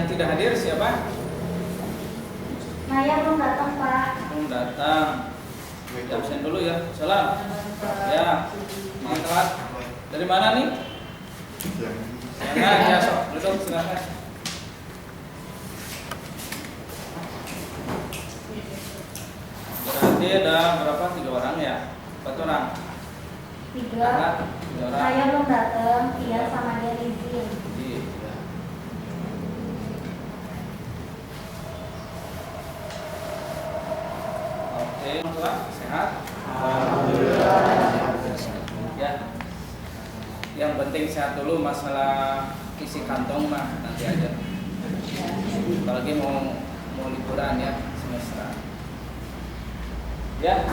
Yang tidak hadir siapa? Naya belum datang, Pak. Belum datang. Absen dulu ya. Salam. Ya. Maaf telat. Dari mana nih? Jangan ya, sok. Duduk silakan. Berarti ada berapa? 3 orang ya? 4 orang? 3. 3 orang. Naya belum datang, Tia sama dia izin. Iya. Oke, Pak, sehat? Ya. Yang penting sehat dulu, masalah isi kantong mah nanti aja. Apalagi mau liburan ya semester. Ya,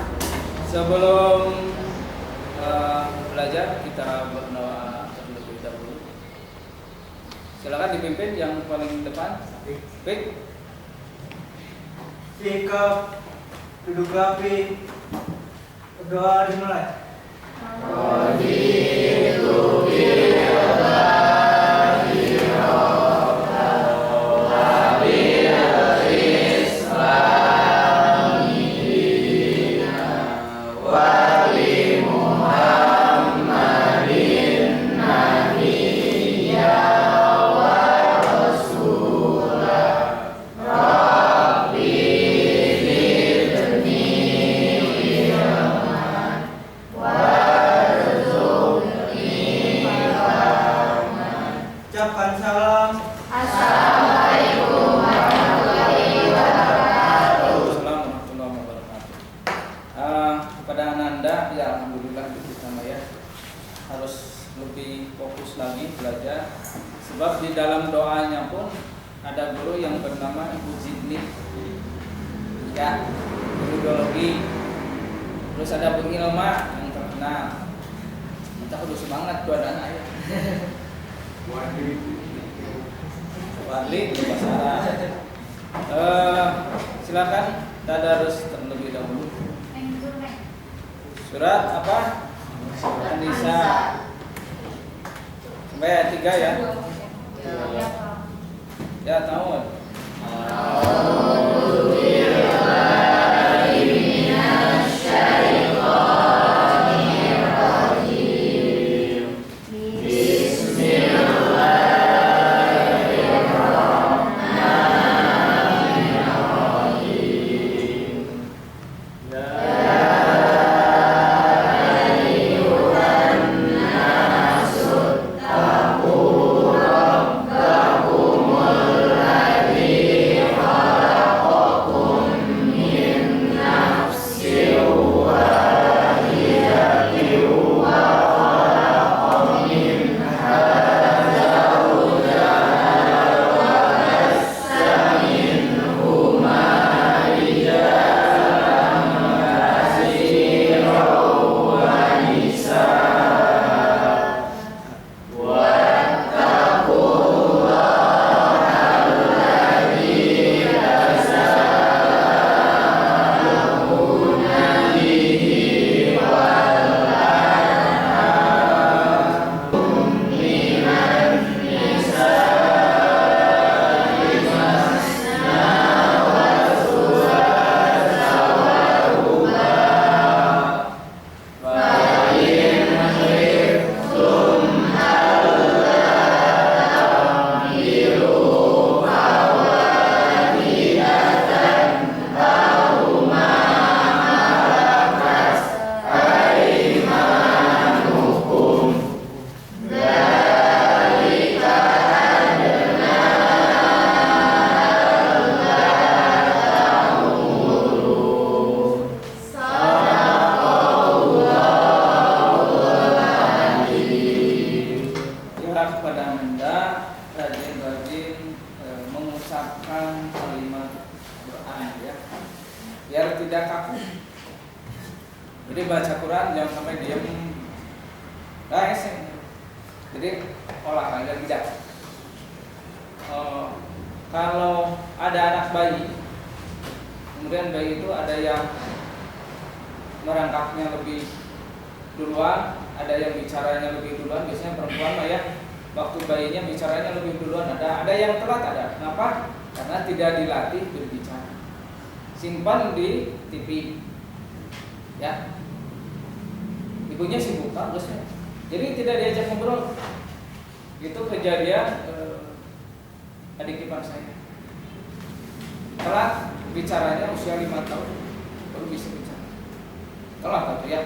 sebelum belajar kita berdoa terlebih dahulu. Silakan dipimpin yang paling depan. Baik. Sikap duduk rapi, berdoa dimulai. Ucapkan salam. Assalamualaikum warahmatullahi wabarakatuh. Assalamualaikum warahmatullahi wabarakatuh. Kepada Ananda, ya alhamdulillah sama ya. Harus lebih fokus lagi belajar. Sebab di dalam doanya pun ada guru yang bernama Ibu Zidni. Ya, guru biologi. Terus ada Bu Ilma yang terkenal. Kita kudu semangat dua anak ya. Wadli bahasa Arab. Silakan tadarus terlebih dahulu. Surat apa? An-Nisa. Sampai ayat 3 ya. Ya, tahun. biar tidak kaku. Jadi baca Quran jangan sampai diam. Jadi olahraga tidak. Kalau ada anak bayi, kemudian bayi itu ada yang merangkaknya lebih duluan, ada yang bicaranya lebih duluan. Biasanya perempuan lah ya, waktu bayinya bicaranya lebih duluan, ada yang telat ada. Kenapa? Karena tidak dilatih berbicara. Simpan di TV. Ya. Ibunya sibuk bagusnya. Jadi tidak diajak ngobrol. Itu kejadian adik ipar saya. Telat bicaranya usia 5 tahun baru bisa bicara. Telat atau ya.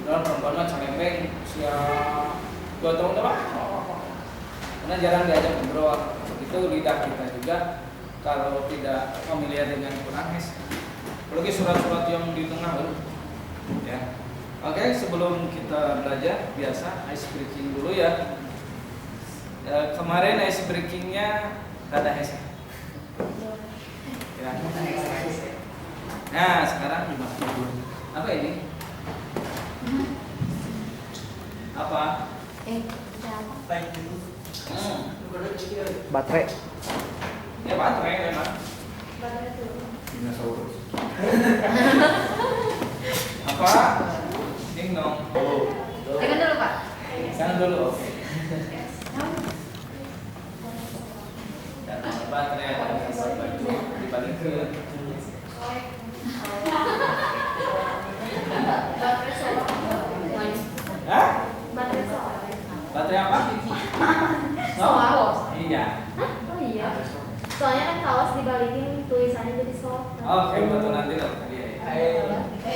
Dalam perempuan calembeng usia 2 tahun apa? Karena jarang diajak ngobrol. Itu lidah kita juga kalau tidak familiar dengan Quran, apalagi surat-surat yang di tengah baru. Ya. Oke, sebelum kita belajar biasa ice breaking dulu ya. Kemarin ice breakingnya ada hes. Ya. Nah, sekarang apa ini? Apa? Baterai. Ya baterai memang. Dinosaurus. Apa? Ding dong. Jangan dulu Pak. Jangan dulu. Oke. Baterai ada baju dibalik ke. Baterai solar. Hah? Baterai solar. Baterai apa? Solar. Iya. Oh iya. Soalnya kan kaos dibalikin tulisannya jadi solar. Oke, betul nanti dong.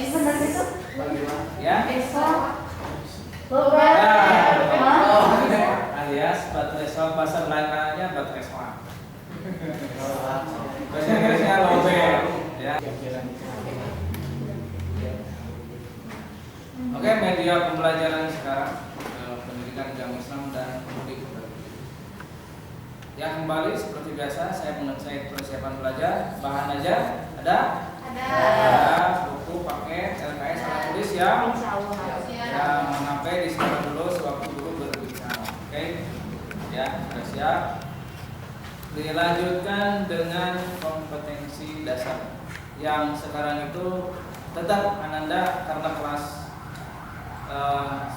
Benar itu? Ya. Alias baterai solar, bahasa Belandanya baterai solar. Bahasa Inggrisnya lobel. Ya. Oke, media pembelajaran sekarang pendidikan agama Islam dan mudik. Ya, kembali seperti biasa saya mengecek persiapan belajar. Bahan aja ada? Ada. Buku pakai LKS alat tulis ya. Ya, mengampai disimpan dulu sewaktu guru berbicara. Oke. Ya, sudah siap. Dilanjutkan dengan kompetensi dasar. Yang sekarang itu tetap Ananda karena kelas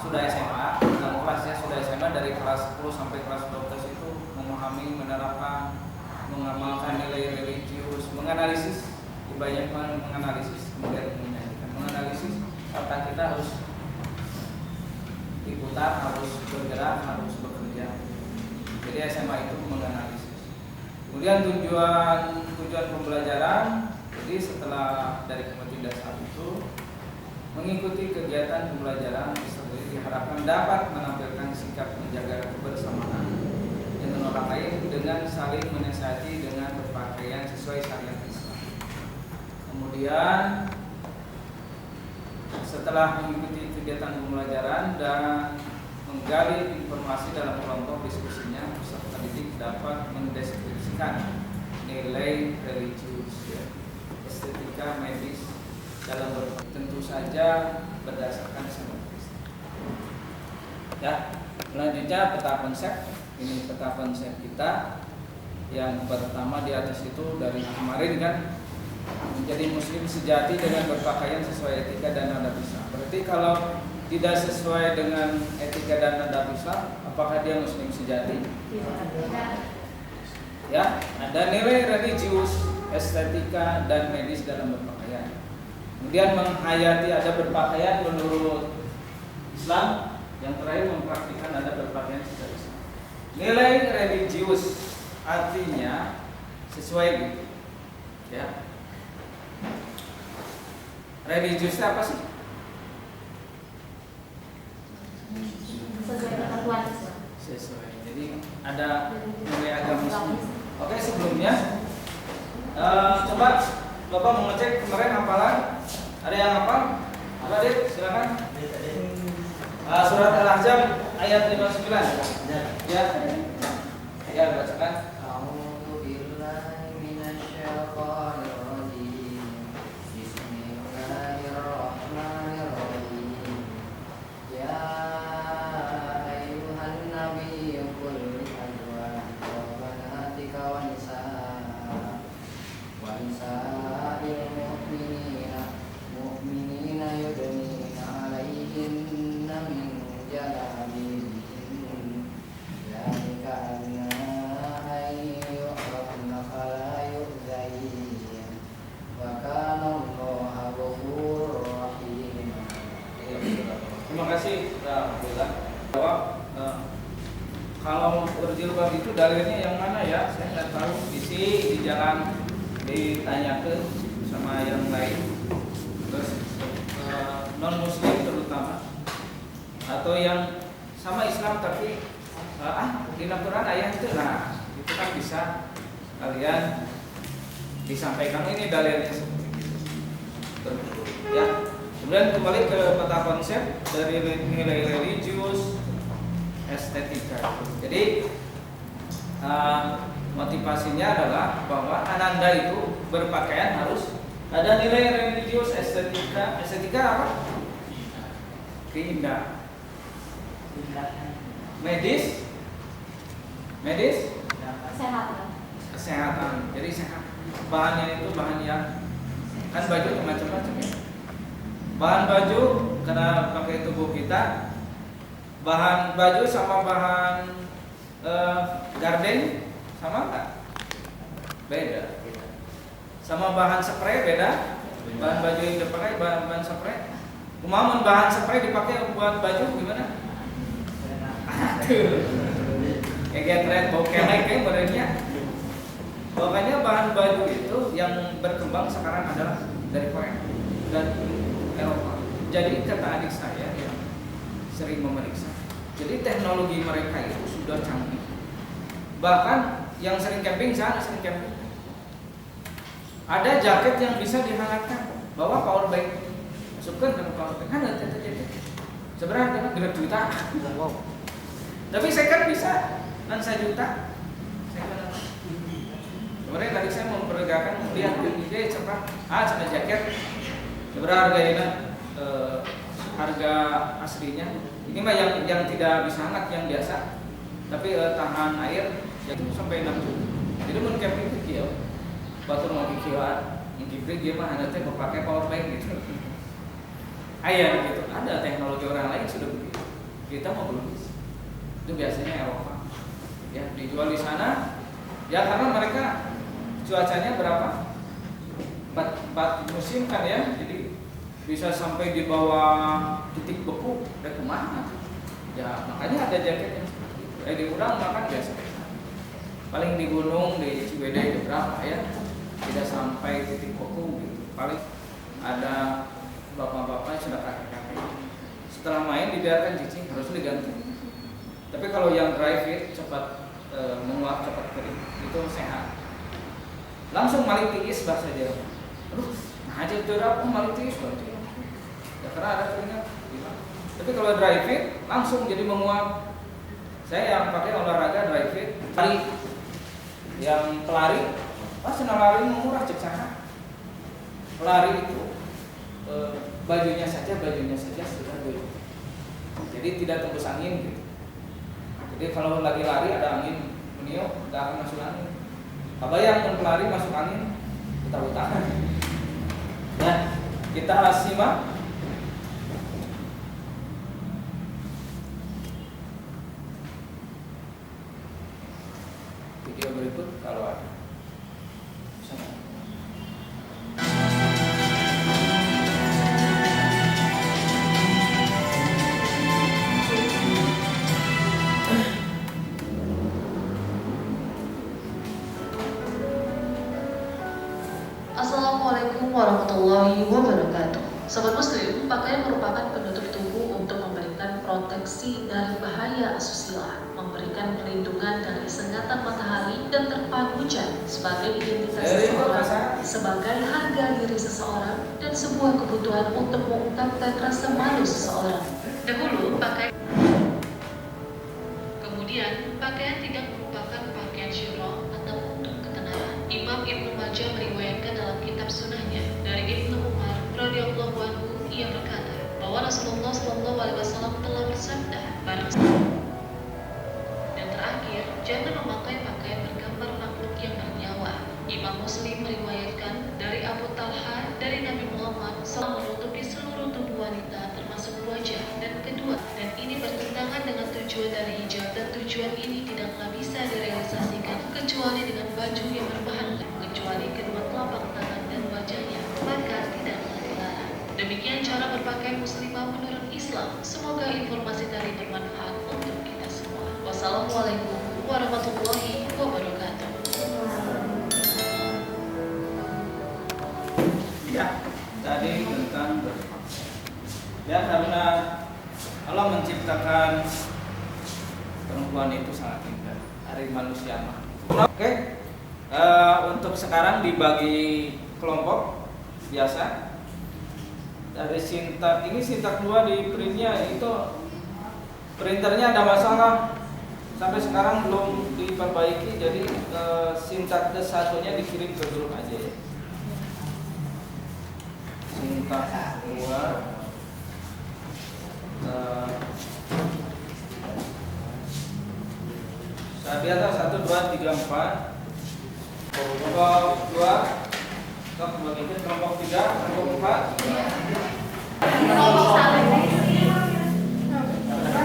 sudah SMA, dan kelasnya sudah SMA dari kelas 10 sampai kelas 12 itu memahami, menerapkan, mengamalkan nilai religius, menganalisis, banyak menganalisis, kemudian menyanyikan, menganalisis kata kita harus diputar, harus bergerak, harus bekerja. Jadi SMA itu menganalisis. Kemudian tujuan pembelajaran, jadi setelah dari kompetensi dasar itu mengikuti kegiatan pembelajaran tersebut diharapkan dapat menampilkan sikap menjaga kebersamaan dengan orang lain dengan saling menasihati dengan berpakaian sesuai syariat Islam. Kemudian setelah mengikuti kegiatan pembelajaran dan menggali informasi dalam kelompok diskusinya, peserta didik dapat mendeskripsikan nilai religius, ya, estetika, medis dalam tentu saja berdasarkan syariat Islam. Ya, selanjutnya peta konsep. Ini peta konsep kita. Yang pertama di atas itu dari kemarin kan, menjadi muslim sejati dengan berpakaian sesuai etika dan adab Islam. Berarti kalau tidak sesuai dengan etika dan adab Islam, apakah dia muslim sejati? Ya, ada nilai religius, estetika dan medis dalam berpakaian. Kemudian menghayati ada berpakaian menurut Islam. Yang terakhir mempraktikkan ada berpakaian secara Islam. Nilai religius artinya sesuai gitu. Ya. Religius apa sih? Sesuai ketentuan Islam. Sesuai. Jadi ada nilai agama Islam. Oke, sebelumnya coba Bapak mau ngecek kemarin hafalan. Ada yang hafal? Apa Dit? Silakan. Surat Al-Ahzab ayat 59. Ya. Ya, bacakan. A'udzu billahi minasyaitonir rajim. Bismillahirrahmanirrahim. Ya ayyuhan nabiyyu qul li azwajika wa banatika wa nisa'il mu'minina yudnina 'alaihinna min jalabibihin. dalilnya yang mana ya? Saya nggak tahu. Di jalan ditanya ke sama yang lain. Terus non muslim terutama atau yang sama Islam tapi di Quran ayat itu, nah itu kan bisa kalian disampaikan ini dalilnya ya. Kemudian kembali ke peta konsep dari nilai religius, estetika. Jadi motivasinya adalah bahwa Ananda itu berpakaian harus ada nilai religius, estetika. Estetika apa? Keindahan. Medis, kesehatan. Jadi sehat. Bahannya itu bahan yang kan baju macam-macam ya. Bahan baju karena pakai tubuh kita. Bahan baju sama bahan garden sama enggak? Beda. Sama bahan spray beda. Bahan baju yang dipakai bahan spray. Kumamun bahan spray dipakai buat baju gimana? Kayak tren bau kelek kayak badannya. Pokoknya bahan baju itu yang berkembang sekarang adalah dari Korea dan Eropa. Jadi kata adik saya yang sering memeriksa, jadi teknologi mereka itu sudah canggih. Bahkan yang sering camping, saya sering camping. Ada jaket yang bisa dihangatkan, bawa power bank, masukkan ke power bank. Kan ada jaket. Sebenarnya dengan juta. Wow. Tapi saya kan bisa, dan 1 juta. Kemudian tadi saya memperagakan melihat ide cepat, ada jaket. Seberapa harganya? Harga aslinya. Ini mah yang tidak bisa hangat, yang biasa. Tapi tahan air itu sampai 6 juta. Jadi mun camping kecil, batur mau kikieuan, yang kipri dia mah hanya teh pakai power bank gitu. Ayah gitu. Ada teknologi orang lain sudah begitu. Kita mau belum bisa. Itu biasanya Eropa. Ya, dijual di sana. Ya karena mereka cuacanya berapa? 4 musim kan ya. Jadi bisa sampai di bawah titik beku, udah kemana? Ya makanya ada jaket yang seperti itu. Di udang makan biasa. Paling di gunung di Ciwidey berapa ya? Tidak sampai titik beku gitu. Paling ada bapak-bapak yang sudah kakek-kakek. Setelah main dibiarkan cicing, harus diganti. Tapi kalau yang dry fit cepat menguap, cepat kering, itu sehat. Langsung malik tiis bahasa Jawa. Aduh, nah aja terap malik tiis berarti. Ya karena ada keringat. Tapi kalau dry fit langsung jadi menguap. Saya yang pakai olahraga dry fit, lari, yang pelari, pas lari murah cek sana. Pelari itu bajunya saja sudah dulu. Jadi tidak tembus angin gitu. Jadi kalau lagi lari ada angin meniup, tidak akan masuk angin. Kebayang pelari masuk angin, kita utara. Nah, kita simak video berikut kalau ada. Assalamualaikum warahmatullahi wabarakatuh. Sobat Muslim, pakaian merupakan penutup tubuh untuk memberikan proteksi dari bahaya asusila, memberikan perlindungan dari sengatan matahari dan terpaan hujan sebagai identitas seseorang, sebagai harga diri seseorang, dan sebuah kebutuhan untuk mengungkapkan rasa malu seseorang. Dahulu, kemudian pakaian tidak merupakan pakaian syura atau untuk ketenaran. Imam Ibnu Majah meriwayatkan dalam kitab sunahnya dari Ibnu Umar radhiyallahu anhu, ia berkata bahwa Rasulullah SAW telah bersabda, dan terakhir, jangan memakai pakaian bergambar makhluk yang bernyawa. Imam Muslim meriwayatkan dari Abu Talha dari Nabi Muhammad SAW menutupi seluruh tubuh wanita termasuk wajah dan kedua, dan ini bertentangan dengan tujuan dari hijab, dan tujuan ini tidaklah bisa direalisasikan kecuali dengan baju yang berbahan, kecuali kedua telapak tangan dan wajahnya, maka tidaklah dilarang. Demikian cara berpakaian muslimah menurut Islam. Semoga informasi tadi bermanfaat untuk kita semua. Wassalamualaikum warahmatullahi wabarakatuh. Ya, tadi tentang ya, karena Allah menciptakan perempuan itu sangat indah, hari manusia mah. Oke, untuk sekarang dibagi kelompok biasa. Dari sintak ini sintak 2 di printnya itu printernya ada masalah, sampai sekarang belum diperbaiki, jadi sintak satunya dikirim ke grup aja ya. Sintak 2 saya biasa 1, 2, 3, 4. Kelompok 2 kemudian kelompok 3, kelompok 4. Kelompok 1.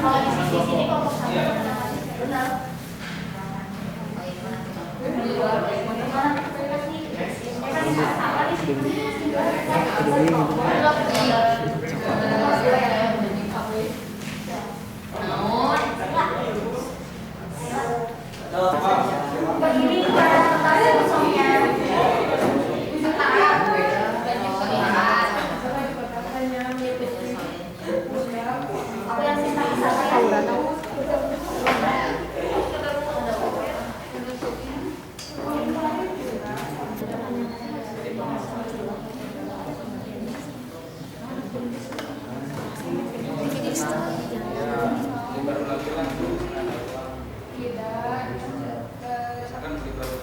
Kalau di sini kelompok 1. Iya. Benar. Begini para tentara kosongnya. Aku yang cinta saya. Baru lagi lah. Misalkan beli baru.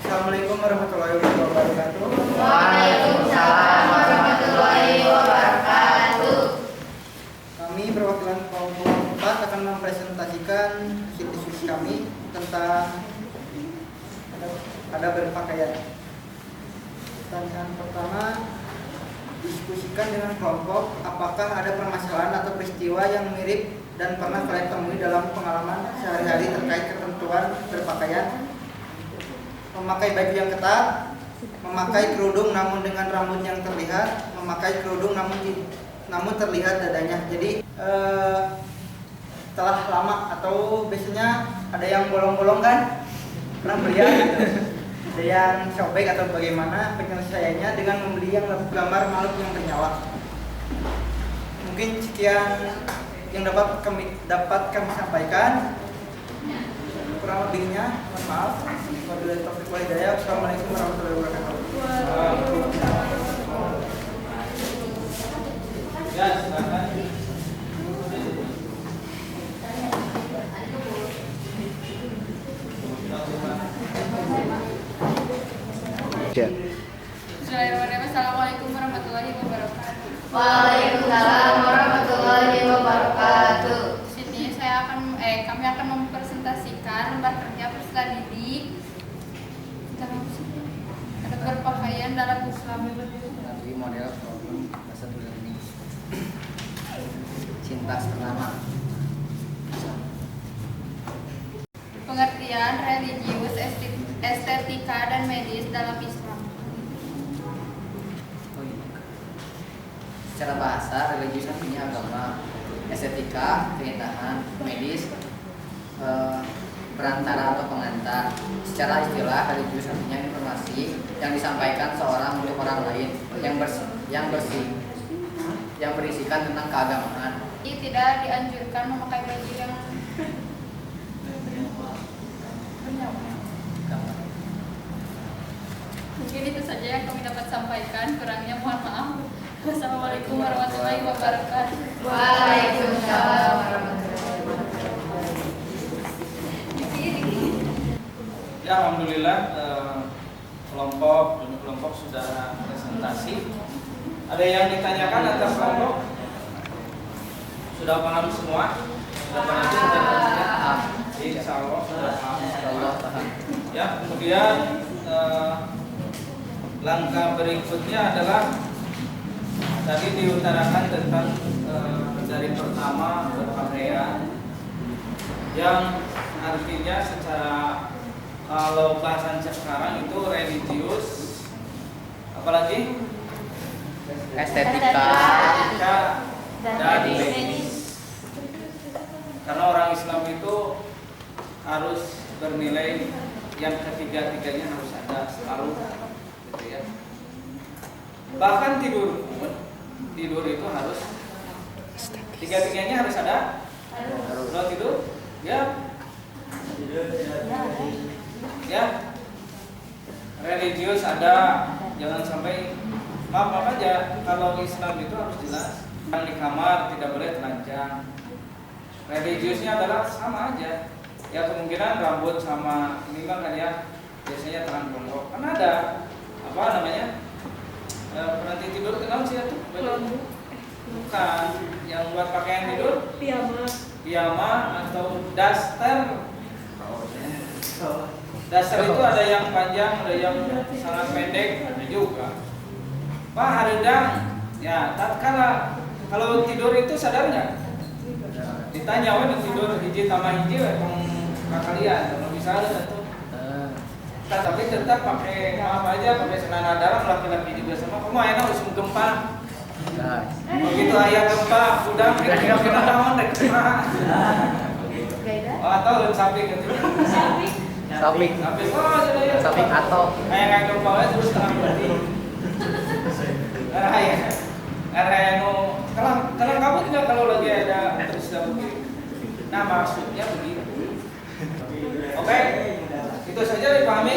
Assalamualaikum warahmatullahi wabarakatuh. Waalaikumsalam warahmatullahi wabarakatuh. Kami perwakilan kelompok 4 akan mempresentasikan diskusi kami tentang ada berpakaian. Pertanyaan pertama, diskusikan dengan kelompok apakah ada permasalahan atau peristiwa yang mirip dan pernah kalian temui dalam pengalaman sehari-hari terkait ketentuan berpakaian. Memakai baju yang ketat, memakai kerudung namun dengan rambut yang terlihat, memakai kerudung namun terlihat dadanya. Jadi setelah lama atau biasanya ada yang bolong-bolong kan, pernah melihat gitu. Ada yang sobek atau bagaimana penyelesaiannya dengan membeli yang gambar makhluk yang bernyawa. Mungkin sekian yang dapat kami sampaikan. Kurang lebihnya mohon maaf. Wabillahi taufiq wal hidayah. Assalamualaikum warahmatullahi wabarakatuh. Ya, silakan. Bismillahirrahmanirrahim. Assalamualaikum warahmatullahi wabarakatuh. Waalaikumsalam warahmatullahi wabarakatuh. Di sini kami akan mempresentasikan lembar kerja peserta didik tentang adab berpakaian dalam Islam. Dari model problem bahasa ini cinta pertama. Pengertian religius, estetika, dan medis dalam Islam. Secara bahasa, religius artinya agama, estetika, keindahan, medis, perantara atau pengantar. Secara istilah, religius artinya informasi yang disampaikan seorang untuk orang lain yang berisikan tentang keagamaan. Tidak dianjurkan memakai baju yang bernyawa. Mungkin itu saja yang kami dapat sampaikan. Kurangnya mohon maaf. Wassalamualaikum warahmatullahi wabarakatuh. Waalaikumsalam warahmatullahi wabarakatuh. Ya, alhamdulillah kelompok sudah presentasi. Ada yang ditanyakan atas kelompok? Sudah paham semua? Sudah paham presentasinya? Insya Allah sudah paham. Ya, kemudian langkah berikutnya adalah tadi diutarakan tentang dari pertama berpakaian, yang artinya secara kalau bahasan sekarang itu religius, apalagi Estetika dan medis. Karena orang Islam itu harus bernilai yang ketiga-tiganya harus ada selalu, gitu ya. Bahkan tidur itu harus tiga-tiganya harus ada. Kalau tidur, ya religius ada, jangan sampai maaf aja. Kalau Islam itu harus jelas, yang di kamar tidak boleh telanjang. Religiusnya adalah sama aja. Ya kemungkinan rambut sama ini kan ya biasanya terang bongkok. Kan ada apa namanya penanti tidur kenal sih itu? Bukan yang buat pakaian tidur? Piyama atau daster. Daster itu ada yang panjang, ada yang sangat pendek, ada juga. Pak haridang, ya tatkala kalau tidur itu sadar nggak? Ditanya, wah tidur hiji tambah hiji, kalian kalau misalnya tuh. Tapi tetap pakai maaf aja, pakai senana dalam laki-laki juga sama. Kamu enak usum gempa. Begitu ayah gempa, udah kira-kira tahun deh gempa. Oh, atau samping gitu. Samping atau kayak gempa aja terus terang berarti. Karena yang mau kalau kamu juga kalau lagi ada terus begini. Nah maksudnya begitu. Oke, itu saja dipahami.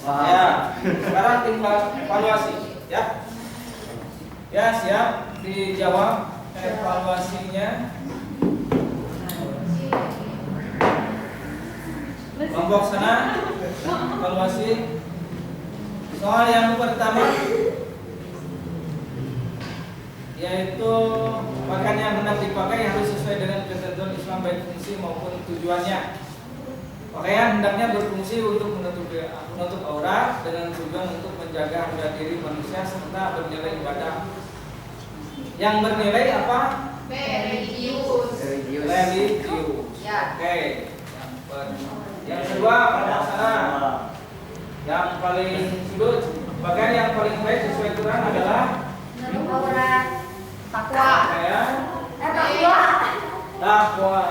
Ya, sekarang tinggal evaluasi, ya. Ya siap dijawab evaluasinya. Kelompok sana evaluasi. Soal yang pertama yaitu pakaian yang hendak dipakai harus sesuai dengan ketentuan Islam baik fungsi maupun tujuannya. Pakaian hendaknya berfungsi untuk menutup aurat dengan tujuan untuk menjaga harga diri manusia serta bernilai ibadah. Yang bernilai apa? Religius. Ya. Oke. Yang kedua pelaksana. Yang paling sudut pakaian yang paling baik sesuai Quran adalah aurat, takwa. Takwa.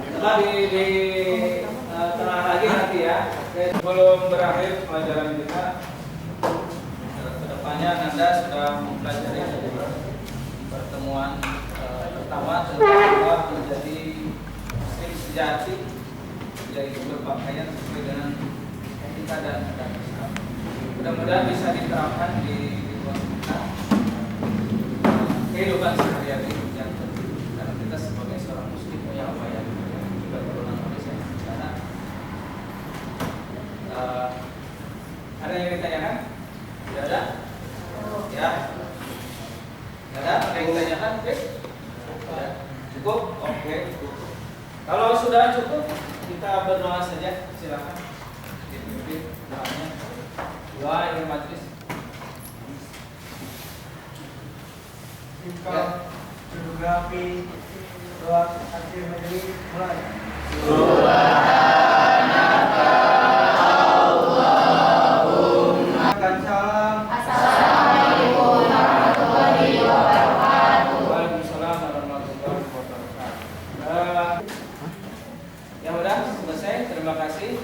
Setelah di tengah lagi nanti ya. Sebelum berakhir pelajaran kita, kedepannya Anda sudah mempelajari pertemuan pertama tentang menjadi muslim sejati, yaitu berpakaian sesuai dengan etika dan adab Islam. Mudah-mudahan bisa diterapkan di kehidupan sehari-hari yang penting. Karena kita sebagai seorang muslim punya apa ya juga berulang kali saya bicara. Ada yang ditanyakan? Tidak ada? Ya. Tidak ada? Ada yang ditanyakan? Cukup? Oke. Kalau sudah cukup, kita berdoa saja. Silakan. Dipimpin doanya. Doa yang majlis. Geografi doa akhir majelis mulai. Assalamualaikum warahmatullahi wabarakatuh. Waalaikumsalam warahmatullahi wabarakatuh. Ya udah selesai. Terima kasih.